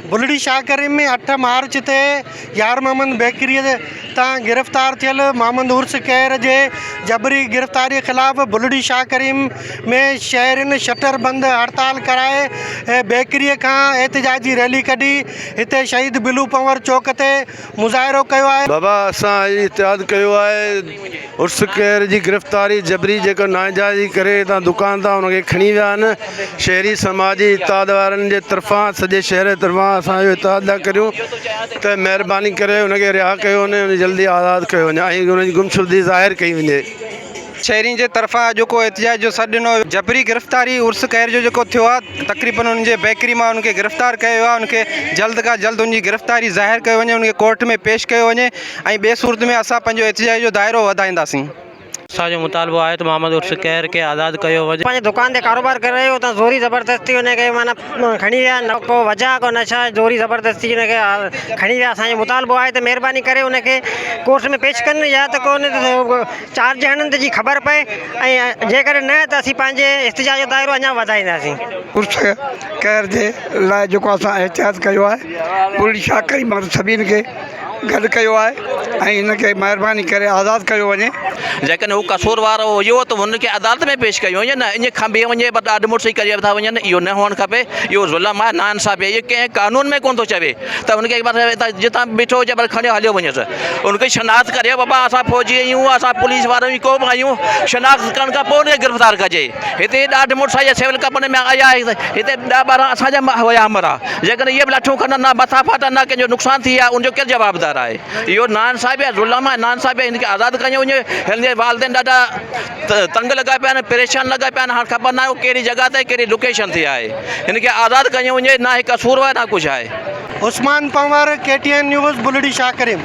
बुलड़ी शाह करीम में 8 मार्च ते यार मोहम्मद बेकरी तां गिरफ़्तार थियल मोहम्मद उर्स कैर जे जबरी गिरफ़्तारी ख़िलाफ़ बुलड़ी शाह करीम में शहरनि शटर बंद हड़ताल कराए बेकरी खां एहतजाजी रैली कढी हिते शहीद बिलू पंवर चौक ते मुज़ाहिरो कयो आहे। बाबा असां इतिहाद कयो आहे उर्स कैर जी गिरफ़्तारी जबरी जेको नाजाइज़ी करे हितां दुकान तां उनखे खणी विया आहिनि। शहरी समाजी इतिहाद वारनि जे तरफ़ां सॼे शहर जे तरफ़ां असां इहो इतिहाद था करियूं त महिरबानी करे उनखे रिहा कयो वञे, जल्दी आज़ादु कयो वञे ऐं उनजी गुमशुदगी ज़ाहिर कई वञे। शहरी जे तरफ़ां जेको एहतजाज जो सॾु ॾिनो जबरी गिरफ़्तारी उर्स कैर जो जेको थियो आहे, तक़रीबन उनजे बेकरी मां उनखे गिरफ़्तार कयो आहे। उनखे जल्द खां जल्द उनजी गिरफ़्तारी ज़ाहिर कयो वञे, उनखे कोर्ट में पेश कयो वञे ऐं ॿिए सूरत में असां पंहिंजो एहतजाज जो दाइरो वधाईंदासीं। असांजो मुतालबो आहे त मोहम्मद उर्स कैर खे आज़ादु कयो वञे। पंहिंजे दुकान ते कारोबार करे रहियो त ज़ोरी ज़बरदस्ती हुनखे माना खणी विया, न को वजह को नशा, ज़ोरी ज़बरदस्ती हुनखे खणी विया। असांजो मुतालबो आहे त महिरबानी करे उनखे कोर्ट में पेश कनि या त को चार्ज हणनि जी ख़बर पए ऐं जेकॾहिं न त असीं पंहिंजे एहतजाज जो दाइरो अञा वधाईंदासीं। उर्स कैर जे लाइ जेको असां एहतियात कयो आहे, बुलड़ी शाह करीम सभिनी खे गॾु कयो आहे ऐं हिनखे महिरबानी करे आज़ादु कयो वञे। जेकॾहिं हू कसूरवार हुयो त हुनखे अदालत में पेश कयो वञे, न इन खां ॿिए वञे ॾाढ मुड़सई करे था वञनि। इहो न हुअणु खपे, इहो ज़ुल्म आहे, नाइंसाफ़ी आहे। इहो कंहिं कानून में कोन थो चवे त हुनखे जितां बीठो हुजे पर खणियो हलियो वञेसि। उनखे शनाख़्त करे बाबा असां फ़ौजी आहियूं, असां पुलिस वारा आहियूं, को बि आहियूं, शनाख़्त करण खां पोइ उनखे गिरफ़्तार कजे। हिते ॾाढ मुड़स आहे सिविल कपड़े में आया, हिते 10-12 असांजा हुया अमरा। जेकॾहिं इहे बि लठूं खणनि, न मथां फाटनि, न कंहिंजो नुक़सानु थी आहे, उनजो केरु जवाबदार आहे? इहो नाइंसाफ़ी आहे, ज़ुल्म आहे, नाइंसाफ़ी आहे। हिनखे आज़ादु कयो वञे। हिन जे वालिदैन ॾाढा तंग लॻा पिया आहिनि, परेशान लॻा पिया आहिनि। हाणे ख़बर न आहे कहिड़ी जॻह ते कहिड़ी लोकेशन ते आहे। हिनखे आज़ादु कयो वञे, ना ही कसूर आहे ना कुझु आहे। उस्मान पंवर, KTN न्यूज़, बुलड़ी शाह करीम।